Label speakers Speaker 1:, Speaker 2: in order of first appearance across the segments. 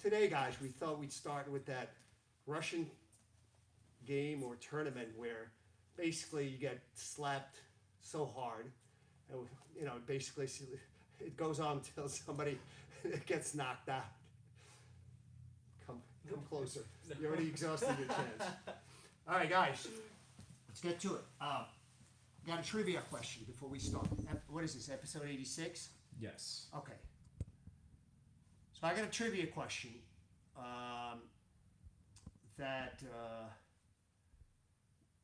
Speaker 1: today, guys, we thought we'd start with that Russian game or tournament where basically you get slapped so hard, and you know, basically it goes on until somebody gets knocked out. Come closer. You already exhausted your chance. All right, guys, let's get to it. Got a trivia question before we start. What is this, episode 86?
Speaker 2: Yes.
Speaker 1: Okay. So I got a trivia question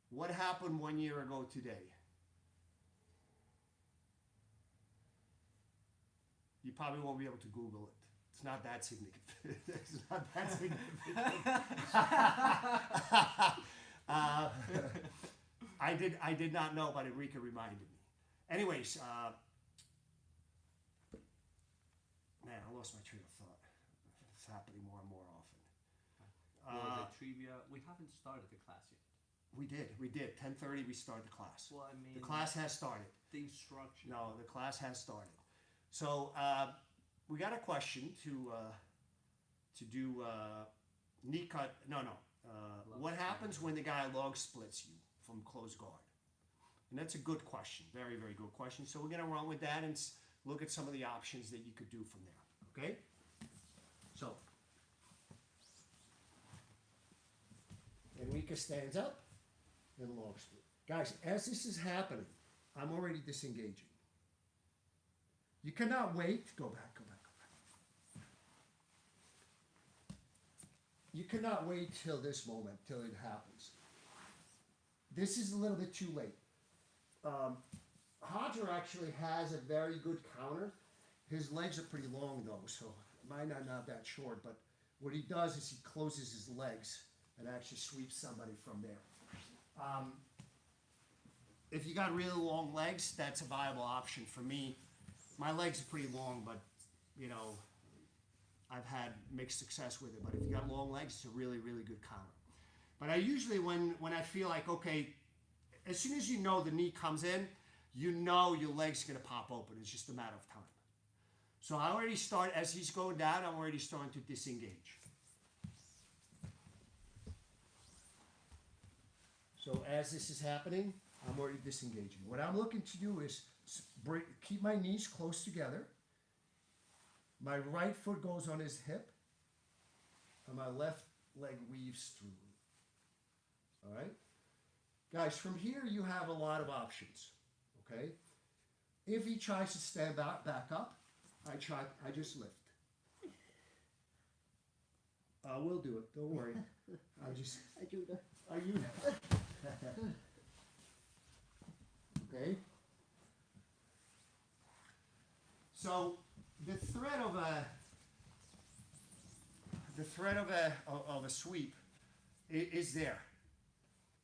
Speaker 1: what happened 1 year ago today? You probably won't be able to Google it. It's not that significant. It's not that significant. I did not know, but Enrique reminded me. Anyways, man, I lost my train of thought. It's happening more and more often.
Speaker 3: Well, the trivia, we haven't started the class yet.
Speaker 1: We did. 10:30 we started the class.
Speaker 3: Well, I mean,
Speaker 1: the class has started.
Speaker 3: The instruction.
Speaker 1: No, the class has started. So we got a question to do knee cut. What happens when the guy log splits you from close guard? And that's a good question. Very, very good question. So we're going to run with that and look at some of the options that you could do from there. Okay? So Enrique stands up and log split. Guys, as this is happening, I'm already disengaging. You cannot wait. Go back. You cannot wait till this moment, till it happens. This is a little bit too late. Hodger actually has a very good counter. His legs are pretty long though, so mine are not that short, but what he does is he closes his legs and actually sweeps somebody from there. If you got really long legs, that's a viable option for me. My legs are pretty long, but you know, I've had mixed success with it. But if you got long legs, it's a really, really good counter. But I usually, when I feel like, okay, as soon as you know the knee comes in, you know your leg's gonna pop open. It's just a matter of time. So I already start, as he's going down, I'm already starting to disengage. So as this is happening, I'm already disengaging. What I'm looking to do is keep my knees close together. My right foot goes on his hip, and my left leg weaves through. All right? Guys, from here you have a lot of options, okay? If he tries to stand back up, I just lift. I will do it, don't worry. I do that. Okay? So the threat of a sweep is there,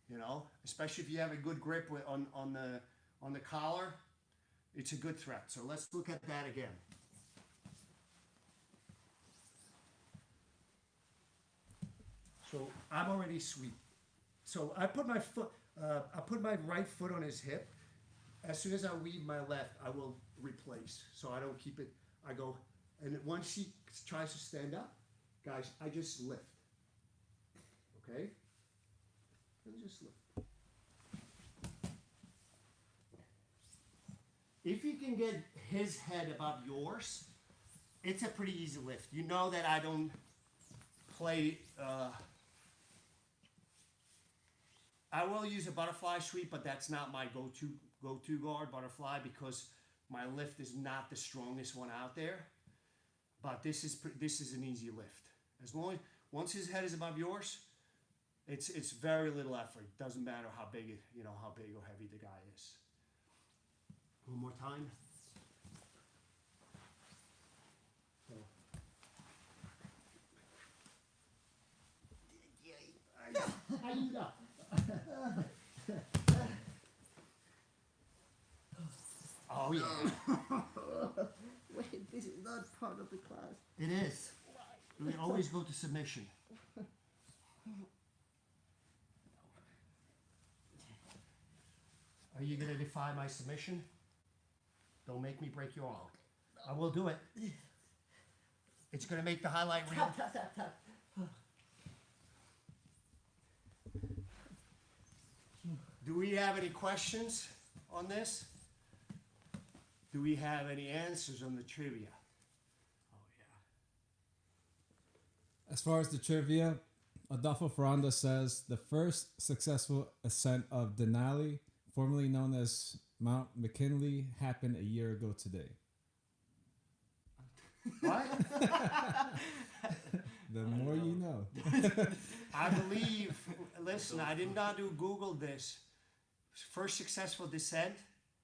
Speaker 1: you know, especially if you have a good grip on the collar. It's a good threat. So let's look at that again. So I'm already sweep. So I put my right foot on his hip. As soon as I weave my left, I will replace. So I don't keep it. I go, and once he tries to stand up, guys, I just lift. Okay? And just lift. If you can get his head above yours, it's a pretty easy lift. You know that I don't play. I will use a butterfly sweep, but that's not my go-to guard, butterfly, because my lift is not the strongest one out there. But this is an easy lift. As long as once his head is above yours, it's very little effort. Doesn't matter how big or heavy the guy is. One more time. So. Ayuda. Oh yeah.
Speaker 4: Wait, this is not part of the class.
Speaker 1: It is. We always go to submission. Are you gonna defy my submission? Don't make me break your arm. I will do it. It's going to make the highlight reel. Do we have any questions on this? Do we have any answers on the trivia?
Speaker 3: Oh yeah.
Speaker 2: As far as the trivia, Adolfo Ferranda says the first successful ascent of Denali, formerly known as Mount McKinley, happened a year ago today.
Speaker 1: What?
Speaker 2: The more you know.
Speaker 1: I believe, listen, I did not do Google this. First successful descent?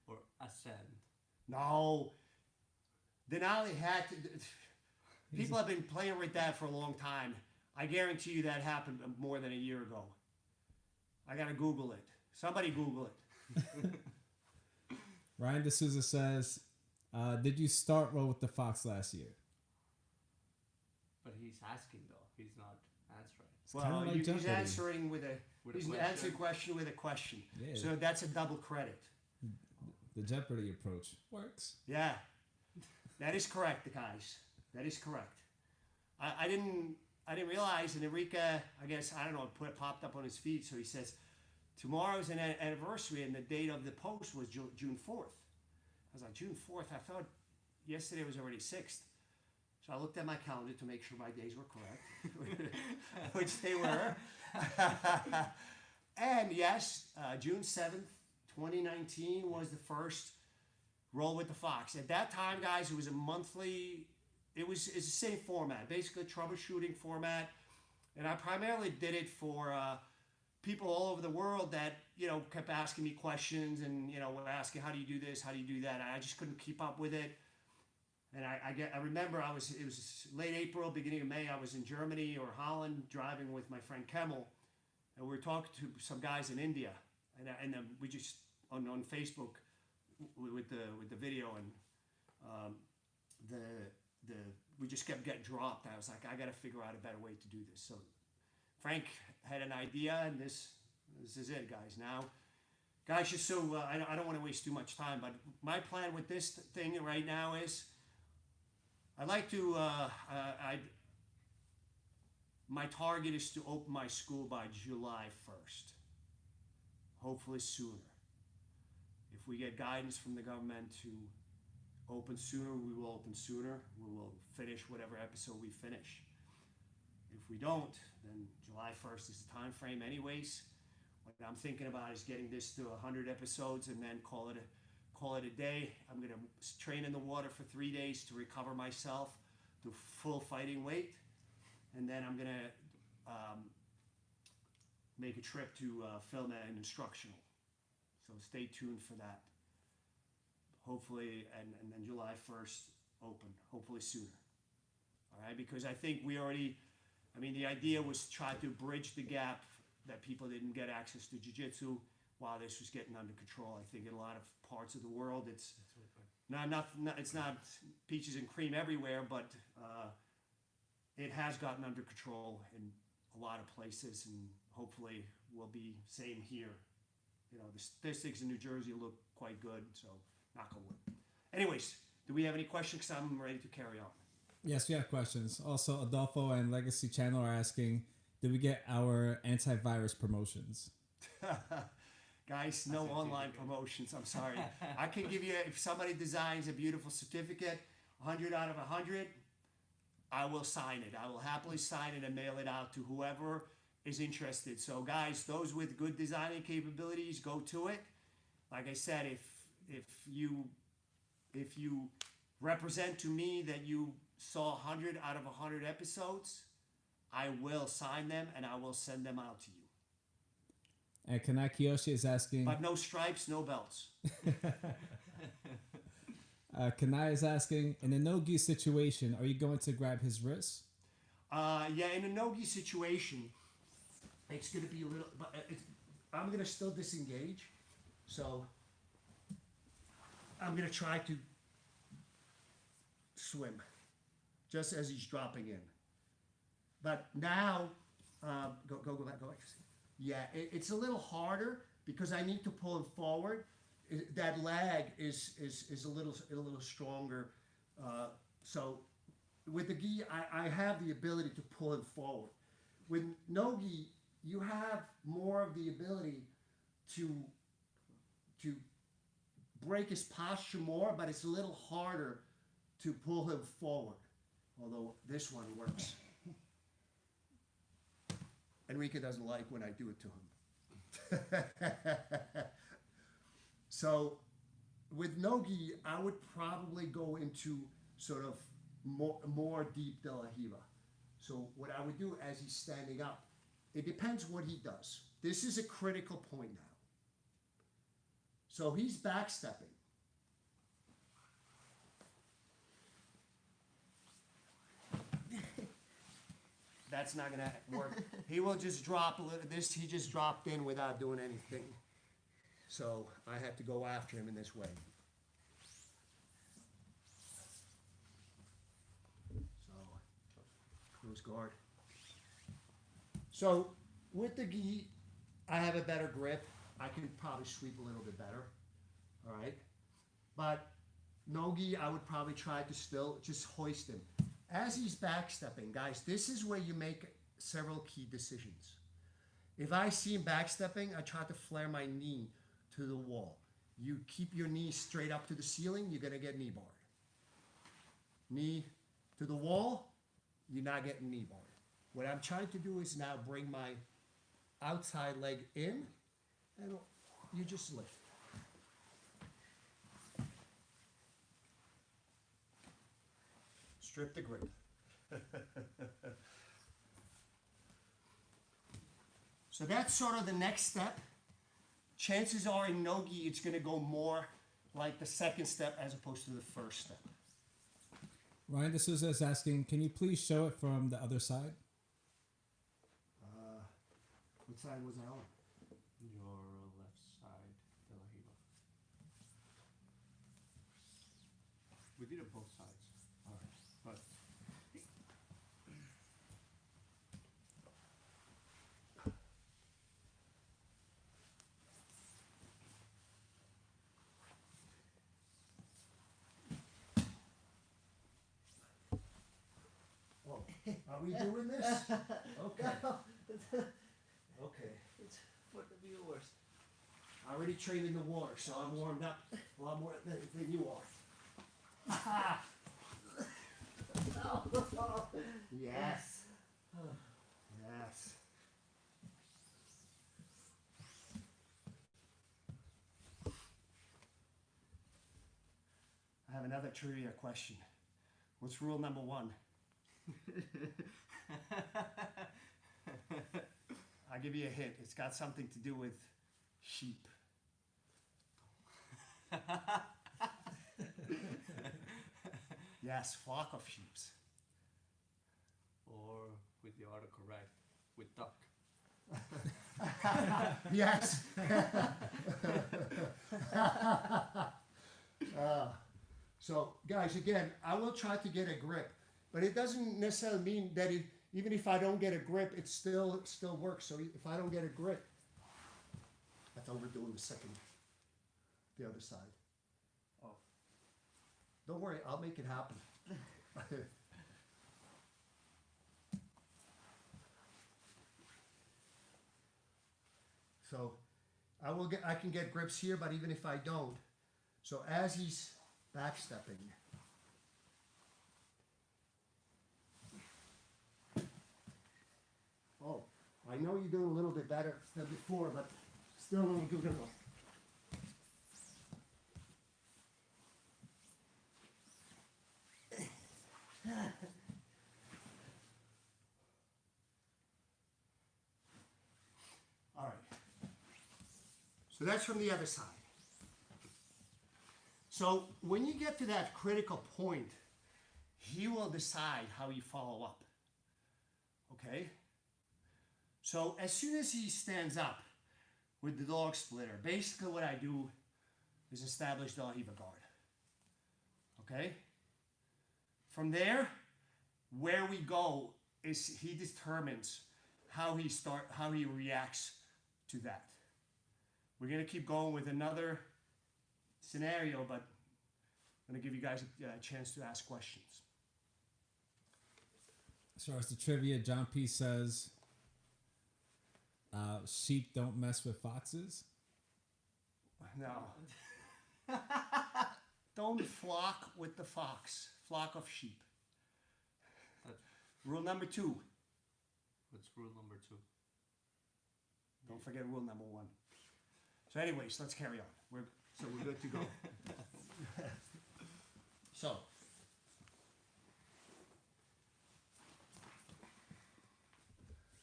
Speaker 3: Or ascend.
Speaker 1: No. Denali had to. People have been playing with that for a long time. I guarantee you that happened more than a year ago. I gotta Google it. Somebody Google it.
Speaker 2: Ryan D'Souza says, did you start Roll with the Fox last year?
Speaker 3: But he's asking though. He's not answering.
Speaker 2: kinda like
Speaker 1: He's
Speaker 2: Jeopardy.
Speaker 1: answering with a.
Speaker 3: With a
Speaker 1: He's
Speaker 3: question.
Speaker 1: answering question with a question.
Speaker 2: Yeah.
Speaker 1: So that's a double credit.
Speaker 2: The Jeopardy approach works.
Speaker 1: Yeah, that is correct, guys. That is correct. I didn't realize, and Enrique, I guess, I don't know, popped up on his feed. So he says, tomorrow's an anniversary, and the date of the post was June 4th. I was like, June 4th? I thought yesterday was already 6th. So I looked at my calendar to make sure my days were correct, which they were. And yes, June 7th, 2019 was the first Roll with the Fox. At that time, guys, it was a monthly, it's the same format, basically troubleshooting format. And I primarily did it for people all over the world that, kept asking me questions and, were asking, how do you do this? How do you do that? I just couldn't keep up with it. And I remember it was late April, beginning of May. I was in Germany or Holland driving with my friend Kemmel, and we were talking to some guys in India, and then we just on Facebook with the video, and we just kept getting dropped. I was like, I got to figure out a better way to do this. So Frank had an idea, and this is it, guys. Now, guys, just so I don't want to waste too much time, but my plan with this thing right now is, I'd like to, my target is to open my school by July 1st, hopefully sooner. If we get guidance from the government to open sooner, we will open sooner. We will finish whatever episode we finish. If we don't, then July 1st is the time frame anyways. What I'm thinking about is getting this to 100 episodes and then call it a day. I'm going to train in the water for 3 days to recover myself to full fighting weight. And then I'm going to make a trip to film an instructional. So stay tuned for that. Hopefully, and then July 1st open, hopefully sooner. All right, because I think the idea was to try to bridge the gap that people didn't get access to jiu-jitsu while this was getting under control. I think in a lot of parts of the world, it's it's not peaches and cream everywhere, but it has gotten under control in a lot of places, and hopefully will be same here. The statistics in New Jersey look quite good, so knock on wood. Anyways, do we have any questions? 'Cause I'm ready to carry on.
Speaker 2: Yes, we have questions. Also, Adolfo and Legacy Channel are asking, did we get our antivirus promotions?
Speaker 1: Guys, no online promotions. I'm sorry. I can give you, if somebody designs a beautiful certificate, 100 out of 100, I will sign it. I will happily sign it and mail it out to whoever is interested. So guys, those with good designing capabilities, go to it. Like I said, if you represent to me that you saw 100 out of 100 episodes, I will sign them and I will send them out to you.
Speaker 2: And Kanai Kiyoshi is asking...
Speaker 1: But no stripes, no belts.
Speaker 2: Kanai is asking, in a no-gi situation, are you going to grab his wrist?
Speaker 1: Yeah, in a no-gi situation, it's going to be a little... But I'm going to still disengage. So I'm going to try to swim just as he's dropping in. But now, go back. Yeah, it's a little harder because I need to pull him forward. That lag is a little stronger. So with the gi, I have the ability to pull him forward. With no gi, you have more of the ability to break his posture more, but it's a little harder to pull him forward. Although this one works. Enrique doesn't like when I do it to him. So with no gi, I would probably go into sort of more deep de la riva. So what I would do as he's standing up, it depends what he does. This is a critical point now. So he's backstepping. That's not gonna work. He will just drop a little. This he just dropped in without doing anything. So I had to go after him in this way. So close guard. So with the gi, I have a better grip. I can probably sweep a little bit better. All right, but no gi, I would probably try to still just hoist him. As he's backstepping, guys, this is where you make several key decisions. If I see him backstepping, I try to flare my knee to the wall. You keep your knee straight up to the ceiling, you're gonna get knee barred. Knee to the wall, you're not getting knee barred. What I'm trying to do is now bring my outside leg in, and you just lift. Strip the grip. So that's sort of the next step. Chances are in no-gi it's going to go more like the second step as opposed to the first step.
Speaker 2: Ryan D'Souza is asking, can you please show it from the other side?
Speaker 1: What side was I on?
Speaker 3: Your left side, de la riva. We did it both sides.
Speaker 1: All right.
Speaker 3: But
Speaker 1: Oh, are we doing this? Okay. Okay.
Speaker 4: It's for the viewers.
Speaker 1: I already trained in the water, so I'm warmed up a lot more than you are. Yes. Yes. I have another trivia question. What's rule number 1? I'll give you a hint. It's got something to do with sheep. Yes, flock of sheep.
Speaker 3: or with the article right, with duck.
Speaker 1: Yes. So, guys, again, I will try to get a grip, but it doesn't necessarily mean that even if I don't get a grip, it still works. So if I don't get a grip, I thought we're doing the other side. Oh, don't worry, I'll make it happen. So I can get grips here, but even if I don't, so as he's backstepping, oh, I know you're doing a little bit better than before, but still not good enough. All right. So that's from the other side. So when you get to that critical point, he will decide how you follow up. Okay? So as soon as he stands up with the dog splitter, basically what I do is establish the Hiva guard. Okay? From there, where we go is he determines how he reacts to that. We're gonna keep going with another scenario, but I'm gonna give you guys a chance to ask questions.
Speaker 2: As far as the trivia, John P says, sheep don't mess with foxes.
Speaker 1: No. Don't flock with the fox. Flock of sheep. Rule number 2.
Speaker 3: What's rule number 2?
Speaker 1: Don't forget rule number 1. So anyways, let's carry on. We're good to go.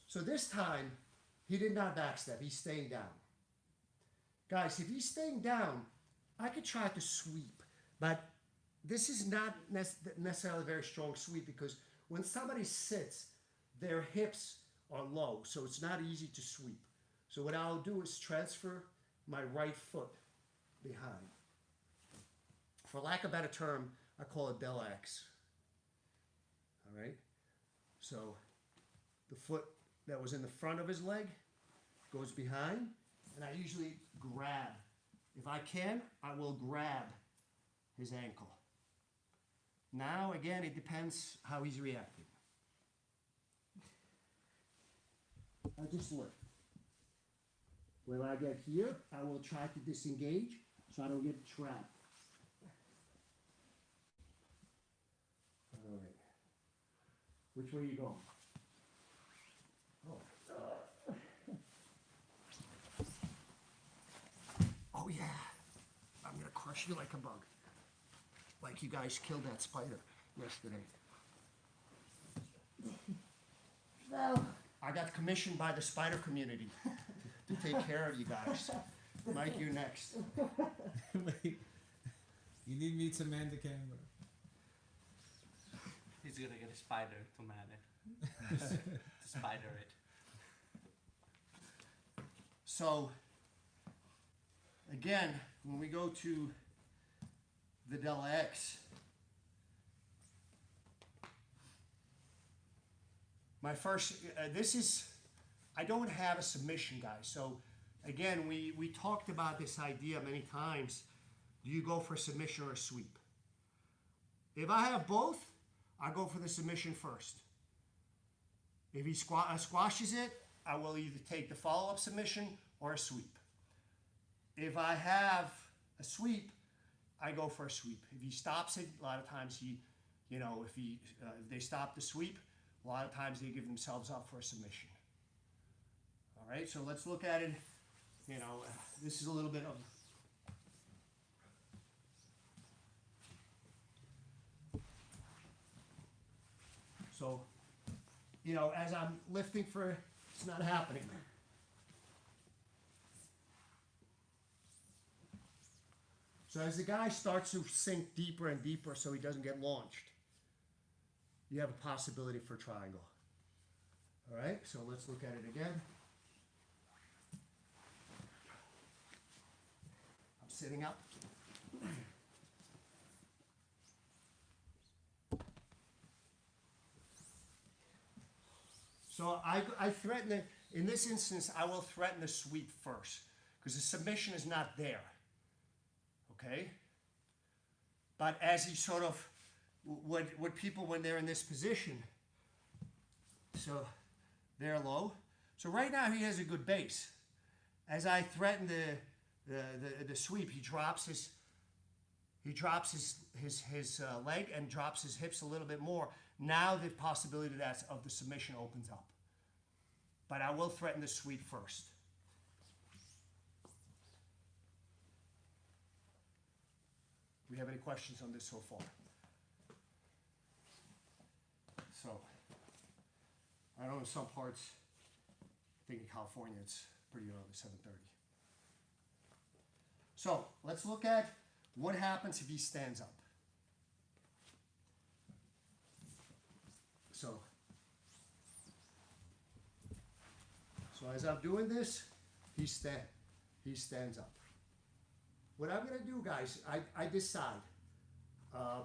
Speaker 1: So this time, he did not backstep. He's staying down. Guys, if he's staying down, I could try to sweep, but this is not necessarily a very strong sweep because when somebody sits, their hips are low, so it's not easy to sweep. So what I'll do is transfer my right foot behind. For lack of a better term, I call it Del X. All right? So the foot that was in the front of his leg goes behind, and I usually grab. If I can, I will grab his ankle. Now, again, it depends how he's reacting. I just lift. When I get here, I will try to disengage so I don't get trapped. All right. Which way are you going? Oh yeah, I'm gonna crush you like a bug. Like you guys killed that spider yesterday.
Speaker 4: No.
Speaker 1: I got commissioned by the spider community to take care of you guys. Mike, you're next.
Speaker 2: Wait. You need me to man the camera.
Speaker 3: He's gonna get a spider to man it. To spider it.
Speaker 1: So, again, when we go to the Del X, my first, I don't have a submission, guys. So, again, we talked about this idea many times. Do you go for a submission or a sweep? If I have both, I go for the submission first. If he squashes it, I will either take the follow-up submission or a sweep. If I have a sweep, I go for a sweep. If he stops it, a lot of times if they stop the sweep, a lot of times they give themselves up for a submission. All right, so let's look at it. This is a little bit of so, as I'm lifting it's not happening. So as the guy starts to sink deeper and deeper so he doesn't get launched, you have a possibility for a triangle. All right, so let's look at it again. I'm sitting up. So I threaten it. In this instance, I will threaten the sweep first because the submission is not there. Okay? But as he sort of, what people, when they're in this position, so they're low. So right now he has a good base. As I threaten the sweep, he drops his leg and drops his hips a little bit more. Now the possibility of the submission opens up. But I will threaten the sweep first. Do we have any questions on this so far? So, I know in some parts, I think in California it's pretty early, 7:30. So, let's look at what happens if he stands up. So as I'm doing this, he stands up. What I'm going to do, guys, I decide. I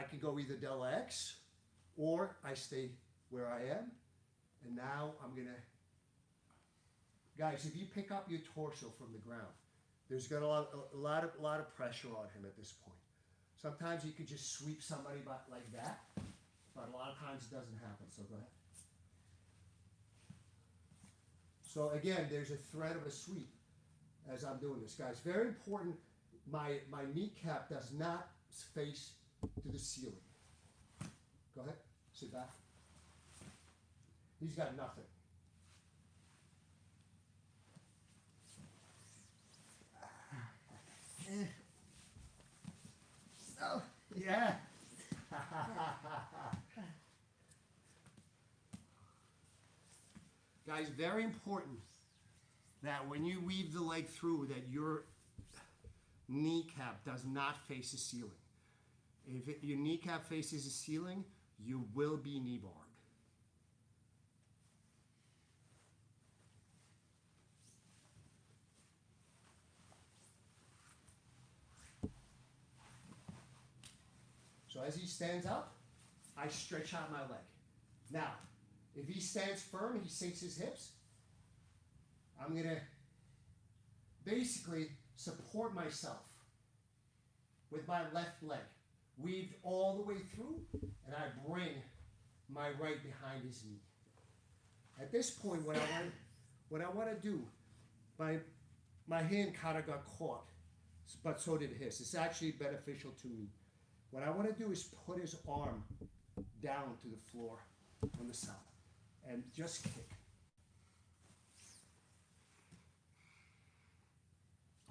Speaker 1: can go either Del X or I stay where I am. And now I'm going to, guys, if you pick up your torso from the ground, there's got a lot of pressure on him at this point. Sometimes you can just sweep somebody like that, but a lot of times it doesn't happen, so go ahead. So again, there's a thread of a sweep as I'm doing this, guys. Very important, my kneecap does not face to the ceiling. Go ahead, sit back. He's got nothing. Oh, yeah. Guys, very important that when you weave the leg through, that your kneecap does not face the ceiling. If your kneecap faces the ceiling, you will be knee barred. So as he stands up, I stretch out my leg. Now, if he stands firm, he sinks his hips, I'm gonna basically support myself with my left leg, weaved all the way through, and I bring my right behind his knee. At this point, what I want to do, my hand kind of got caught, but so did his. It's actually beneficial to me. What I want to do is put his arm down to the floor on the side and just kick.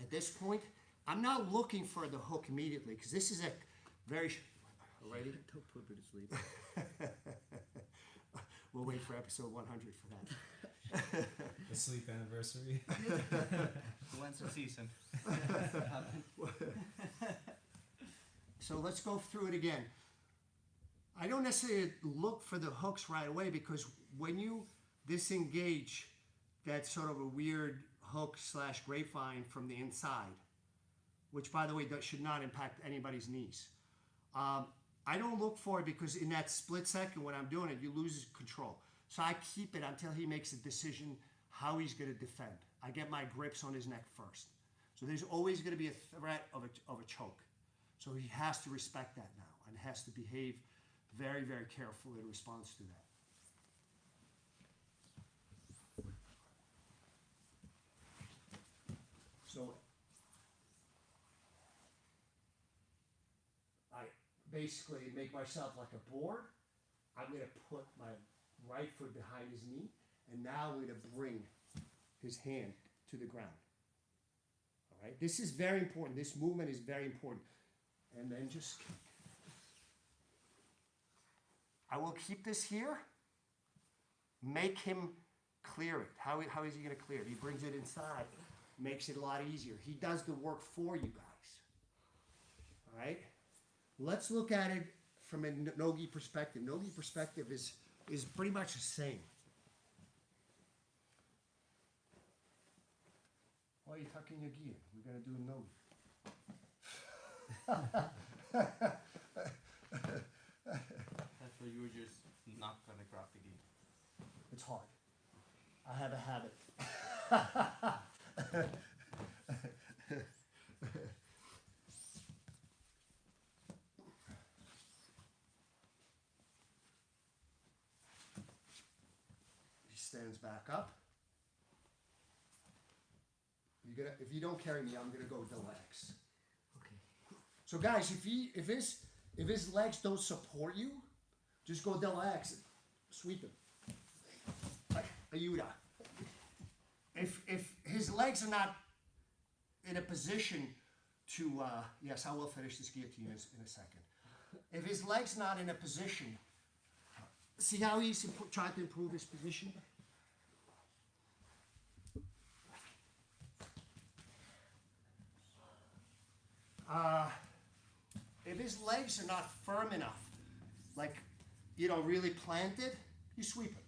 Speaker 1: At this point, I'm not looking for the hook immediately because this is a very... Ready?
Speaker 4: Don't put me to sleep.
Speaker 1: We'll wait for episode 100 for that.
Speaker 2: The sleep anniversary.
Speaker 3: Once a season.
Speaker 1: So let's go through it again. I don't necessarily look for the hooks right away because when you disengage that sort of a weird hook / grapevine from the inside, which by the way that should not impact anybody's knees. I don't look for it because in that split second when I'm doing it, you lose control. So I keep it until he makes a decision how he's going to defend. I get my grips on his neck first. So there's always going to be a threat of a choke. So he has to respect that now and has to behave very, very carefully in response to that. So I basically make myself like a board. I'm going to put my right foot behind his knee, and now I'm going to bring his hand to the ground. All right, this is very important. This movement is very important. And then just kick. I will keep this here. Make him clear it. How is he going to clear it? He brings it inside. Makes it a lot easier. He does the work for you guys. All right? Let's look at it from a no-gi perspective. No-gi perspective is pretty much the same. Why are you tucking your gi in? We're going to do a no-gi.
Speaker 3: That's why you were just not gonna grab the gi.
Speaker 1: It's hard. I have a habit. He stands back up. If you don't carry me, I'm gonna go with the legs. So guys, if his legs don't support you, just go double X, sweep him. Like Ayuda. If his legs are not in a position to, yes, I will finish this guillotine in a second. If his leg's not in a position, see how he's trying to improve his position? If his legs are not firm enough, like, really planted, you sweep him.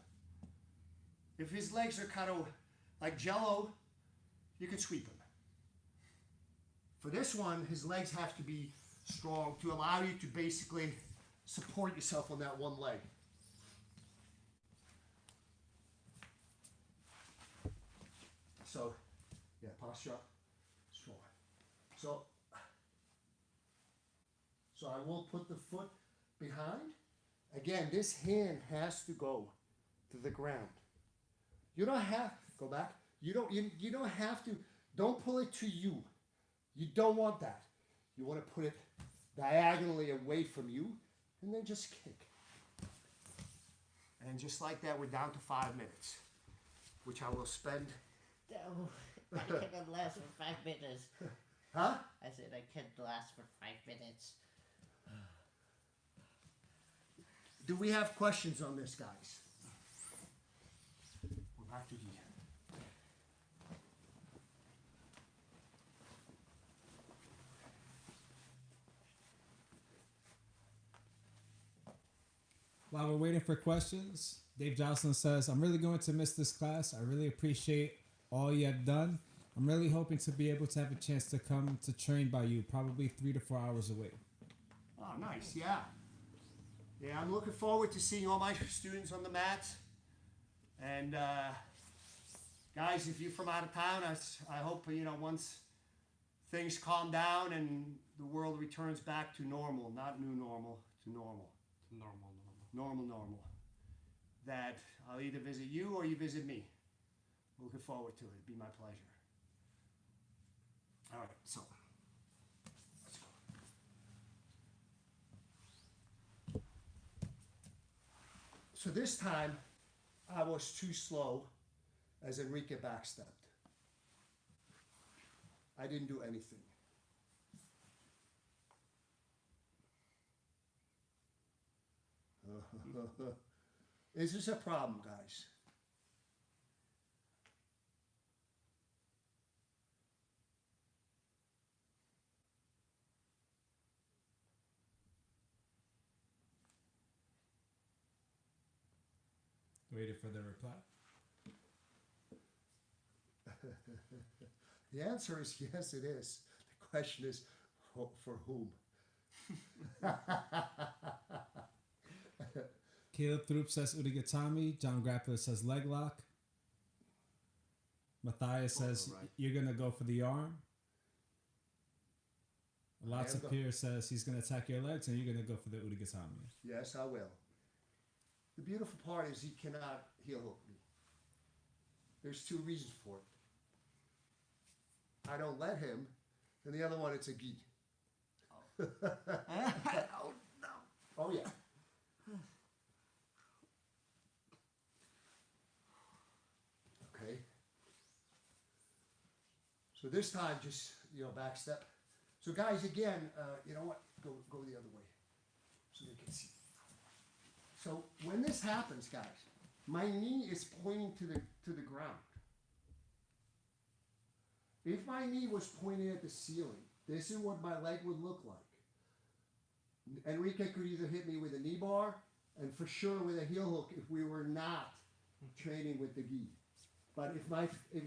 Speaker 1: If his legs are kind of like jello, you can sweep him. For this one, his legs have to be strong to allow you to basically support yourself on that one leg. So, yeah, posture, strong. So I will put the foot behind, Again, this hand has to go to the ground. You don't have, go back. You don't have to, don't pull it to you. You don't want that. You want to put it diagonally away from you and then just kick. And just like that, we're down to 5 minutes, which I will spend.
Speaker 4: No, I cannot last for 5 minutes.
Speaker 1: Huh?
Speaker 4: I said I can't last for 5 minutes.
Speaker 1: Do we have questions on this, guys? We're back to here.
Speaker 2: While we're waiting for questions, Dave Jocelyn says, I'm really going to miss this class. I really appreciate all you have done. I'm really hoping to be able to have a chance to come to train by you, probably 3 to 4 hours away.
Speaker 1: Oh, nice, yeah. Yeah, I'm looking forward to seeing all my students on the mats. And guys, if you're from out of town, I hope, once things calm down and the world returns back to normal, not new normal, to normal. Normal. That I'll either visit you or you visit me. Looking forward to it. It'd be my pleasure. All right, so let's go. So this time, I was too slow as Enrique backstepped. I didn't do anything. Is this a problem, guys?
Speaker 2: Waiting for the reply.
Speaker 1: The answer is yes, it is. The question is, for whom?
Speaker 2: Caleb Throop says Urigatami. John Grappler says leg lock. Matthias says
Speaker 1: right.
Speaker 2: you're going to go for the arm. Lots of Pierre says he's going to attack your legs and you're going to go for the Urigatami.
Speaker 1: Yes, I will. The beautiful part is he cannot heel hook me. There's 2 reasons for it. I don't let him, and the other one, it's a gi.
Speaker 4: Oh no.
Speaker 1: Oh, yeah. Okay. So this time, just, back step. So guys, again, you know what? Go the other way so they can see. So when this happens, guys, my knee is pointing to the ground. If my knee was pointing at the ceiling, this is what my leg would look like. Enrique could either hit me with a knee bar and for sure with a heel hook if we were not training with the gi. But if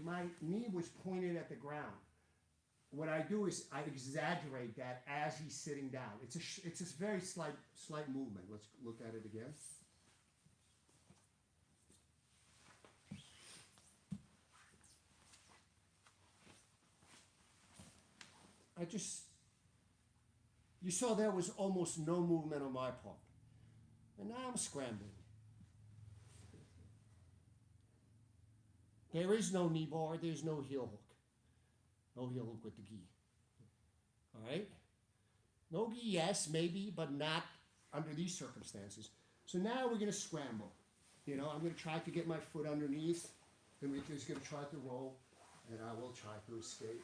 Speaker 1: my knee was pointed at the ground, what I do is I exaggerate that as he's sitting down. It's a very slight movement. Let's look at it again. You saw there was almost no movement on my part. And now I'm scrambling. There is no knee bar, there's no heel hook. No heel hook with the gi. All right? No gi, yes, maybe, but not under these circumstances. So now we're going to scramble. I'm going to try to get my foot underneath. Enrique's going to try to roll, and I will try to escape.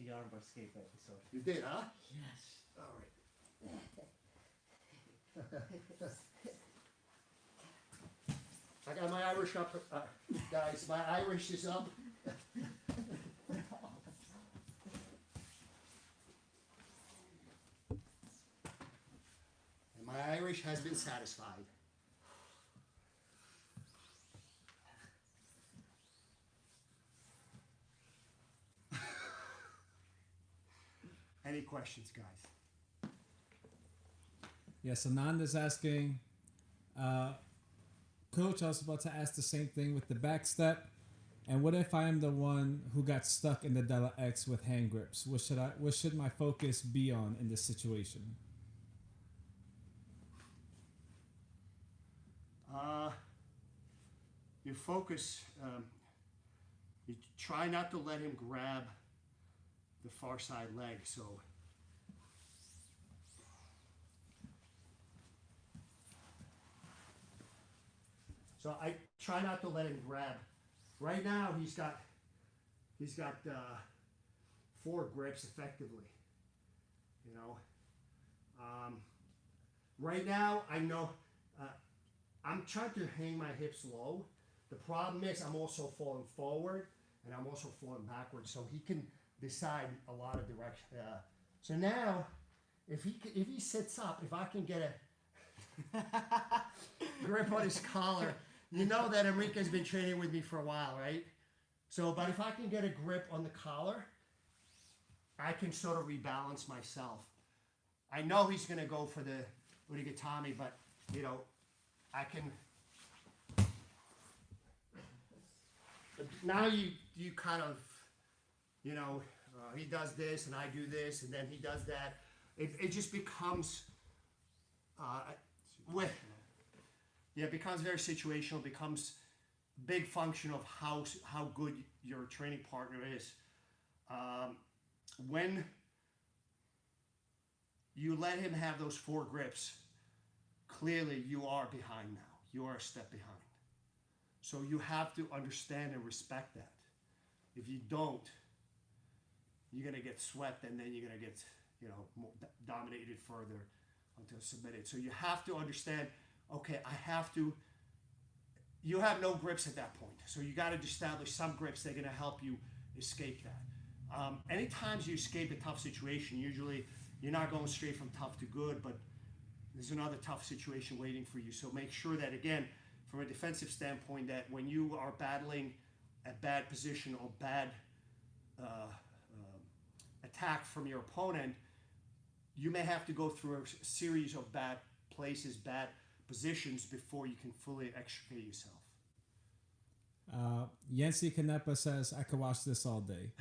Speaker 3: The armbar escape episode.
Speaker 1: You did, huh?
Speaker 3: Yes.
Speaker 1: All right. I got my Irish up, guys. My Irish is up. And my Irish has been satisfied. Any questions, guys?
Speaker 2: Yes, Ananda's asking, Coach, I was about to ask the same thing with the back step. And what if I am the one who got stuck in the DLR X with hand grips? What should my focus be on in this situation?
Speaker 1: Your focus, you try not to let him grab the far side leg. So I try not to let him grab. Right now he's got 4 grips effectively. You know, right now I know I'm trying to hang my hips low. The problem is I'm also falling forward and I'm also falling backwards, so he can decide a lot of direction. So now, if he sits up, if I can get a grip on his collar, you know that Enrique's been training with me for a while, right? So, but if I can get a grip on the collar, I can sort of rebalance myself. I know he's going to go for the Urigatami, but, you know, I can... Now you kind of, you know, he does this and I do this and then he does that. It just becomes... it becomes very situational, becomes big function of how good your training partner is. When you let him have those 4 grips, clearly you are behind now. You are a step behind. So you have to understand and respect that. If you don't, you're going to get swept and then you're going to get, you know, more dominated further until submitted. So you have to understand, okay, you have no grips at that point. So you got to establish some grips that are going to help you escape that. Anytime you escape a tough situation, usually you're not going straight from tough to good, but there's another tough situation waiting for you. So make sure that, again, from a defensive standpoint, that when you are battling a bad position or bad attack from your opponent, you may have to go through a series of bad places, bad positions before you can fully extricate yourself.
Speaker 2: Yancy Canepa says, I could watch this all day.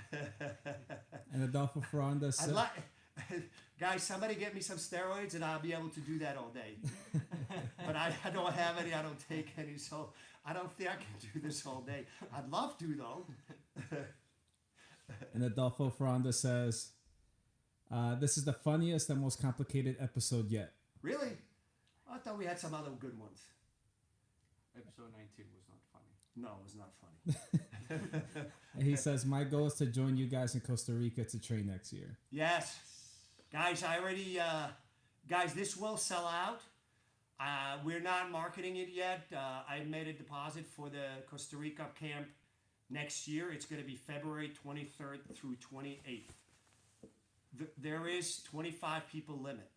Speaker 2: And Adolfo Ferranda says...
Speaker 1: Guys, somebody get me some steroids and I'll be able to do that all day. But I don't have any, I don't take any, so I don't think I can do this all day. I'd love to, though.
Speaker 2: And Adolfo Ferranda says, this is the funniest and most complicated episode yet.
Speaker 1: Really? I thought we had some other good ones.
Speaker 3: Episode 19 was not funny.
Speaker 1: No, it was not funny.
Speaker 2: And he says, my goal is to join you guys in Costa Rica to train next year.
Speaker 1: Yes. Guys, I already, guys, this will sell out. We're not marketing it yet. I made a deposit for the Costa Rica camp next year. It's going to be February 23rd through 28th. There is 25 people limit.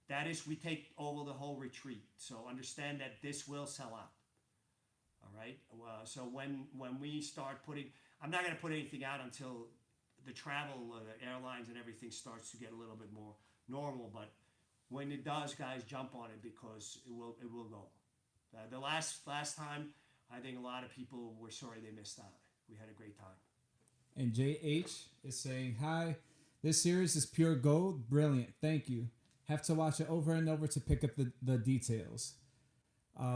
Speaker 1: That is, we take over the whole retreat. So understand that this will sell out. All right. So when we start putting, I'm not going to put anything out until the travel, the airlines and everything starts to get a little bit more normal. But when it does, guys, jump on it because it will go. The last time, I think a lot of people were sorry they missed out. We had a great time.
Speaker 2: And JH is saying, hi, this series is pure gold. Brilliant. Thank you. Have to watch it over and over to pick up the details.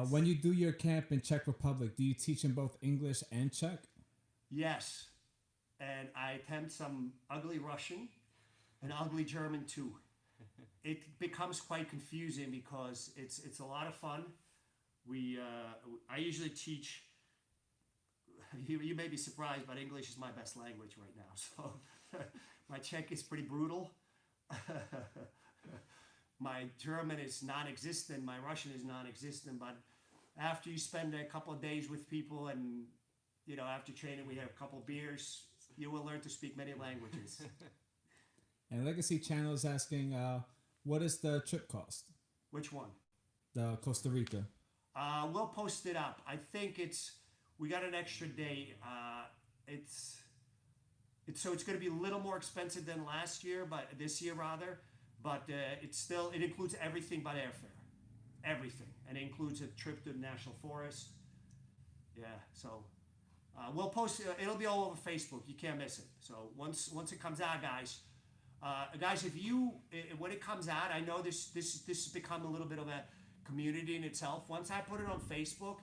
Speaker 2: When you do your camp in Czech Republic, do you teach in both English and Czech?
Speaker 1: Yes. And I attempt some ugly Russian and ugly German too. It becomes quite confusing because it's a lot of fun. I usually teach, you may be surprised, but English is my best language right now. So my Czech is pretty brutal. My German is non-existent. My Russian is non-existent. But after you spend a couple of days with people and, you know, after training we have a couple of beers, you will learn to speak many languages.
Speaker 2: And Legacy Channel is asking, what is the trip cost?
Speaker 1: Which one?
Speaker 2: The Costa Rica.
Speaker 1: We'll post it up. I think we got an extra day. it's going to be a little more expensive than last year, but this year rather. But it includes everything but airfare, everything, and it includes a trip to the national forest. Yeah, so we'll post. It'll be all over Facebook. You can't miss it. So once it comes out, guys, if you when it comes out, I know this has become a little bit of a community in itself. Once I put it on Facebook,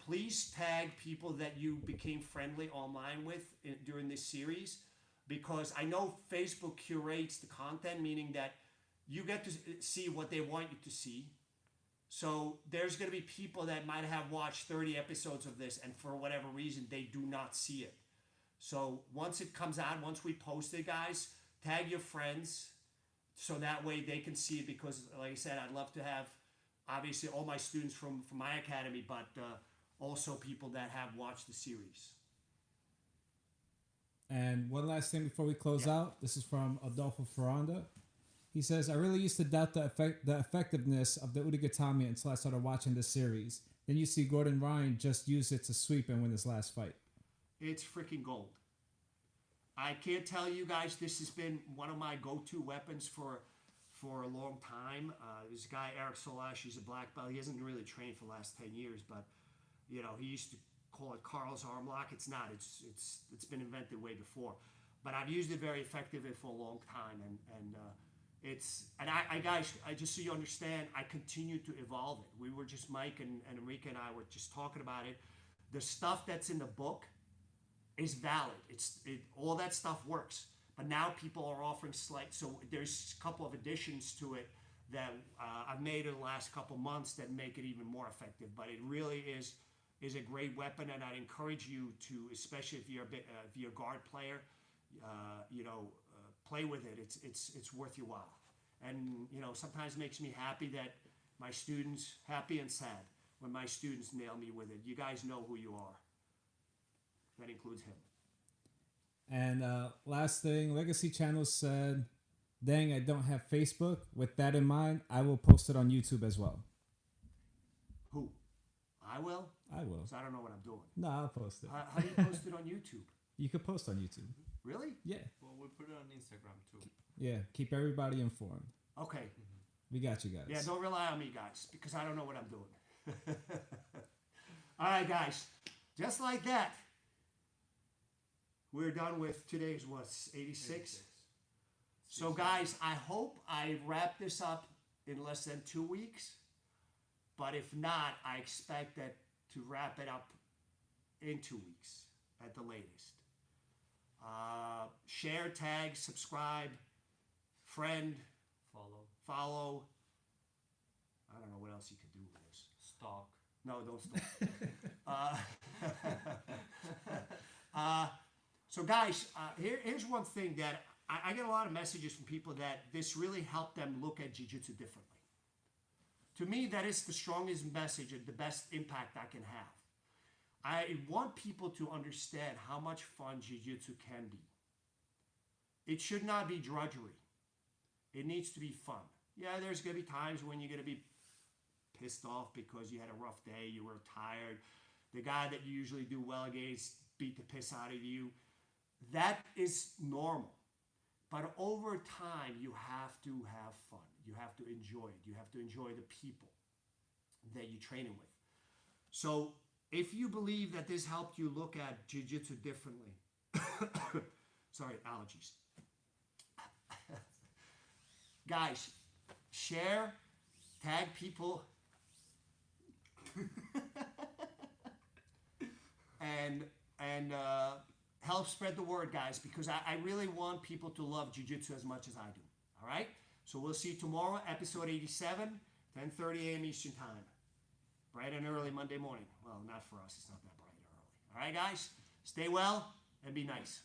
Speaker 1: please tag people that you became friendly online with during this series, because I know Facebook curates the content, meaning that you get to see what they want you to see. So there's going to be people that might have watched 30 episodes of this, and for whatever reason, they do not see it. So once it comes out, once we post it, guys, tag your friends so that way they can see it, because like I said, I'd love to have obviously all my students from my academy, but also people that have watched the series.
Speaker 2: And one last thing before we close out. This is from Adolfo Ferranda. He says, I really used to doubt the effectiveness of the Udigatami until I started watching this series. Then you see Gordon Ryan just use it to sweep and win his last fight.
Speaker 1: It's freaking gold. I can't tell you guys, this has been one of my go-to weapons for a long time. This guy, Eric Solash, he's a black belt. He hasn't really trained for the last 10 years, but you know, he used to call it Karl's arm lock. It's not. It's been invented way before. But I've used it very effectively for a long time, and I guys, I just so you understand, I continue to evolve it. We were just, Mike and Enrique and I were just talking about it. The stuff that's in the book is valid. All that stuff works. But now people are offering so there's a couple of additions to it that I've made in the last couple months that make it even more effective. But it really is a great weapon, and I'd encourage you to, especially if you're a guard player, play with it. It's worth your while. And sometimes it makes me happy that my students, happy and sad when my students nail me with it. You guys know who you are. That includes him.
Speaker 2: And last thing, Legacy Channel said, dang, I don't have Facebook. With that in mind, I will post it on YouTube as well.
Speaker 1: Who? I will?
Speaker 2: I will.
Speaker 1: So I don't know what I'm doing.
Speaker 2: No, I'll post it.
Speaker 1: How do you post it on YouTube?
Speaker 2: You could post on YouTube.
Speaker 1: Really?
Speaker 2: Yeah.
Speaker 3: Well, we put it on Instagram too.
Speaker 2: Yeah, keep everybody informed.
Speaker 1: Okay.
Speaker 2: We got you guys.
Speaker 1: Yeah, don't rely on me, guys, because I don't know what I'm doing. All right, guys. Just like that, we're done with today's, 86? So, guys, I hope I wrap this up in less than 2 weeks. But if not, I expect that to wrap it up in 2 weeks at the latest. Share, tag, subscribe, friend, follow. I don't know what else you could do with this.
Speaker 3: Stalk.
Speaker 1: No, don't stalk. So guys, here's one thing that I get a lot of messages from people that this really helped them look at jiu-jitsu differently. To me, that is the strongest message and the best impact I can have. I want people to understand how much fun jiu-jitsu can be. It should not be drudgery. It needs to be fun. Yeah, there's going to be times when you're going to be pissed off because you had a rough day, you were tired. The guy that you usually do well against beat the piss out of you. That is normal. But over time, you have to have fun. You have to enjoy it. You have to enjoy the people that you're training with. So if you believe that this helped you look at jiu-jitsu differently, sorry, allergies. Guys, share, tag people, and help spread the word, guys, because I really want people to love jiu-jitsu as much as I do. All right? So we'll see you tomorrow, episode 87, 10:30 a.m. Eastern Time. Bright and early Monday morning. Well, not for us. It's not that bright and early. All right, guys? Stay well and be nice.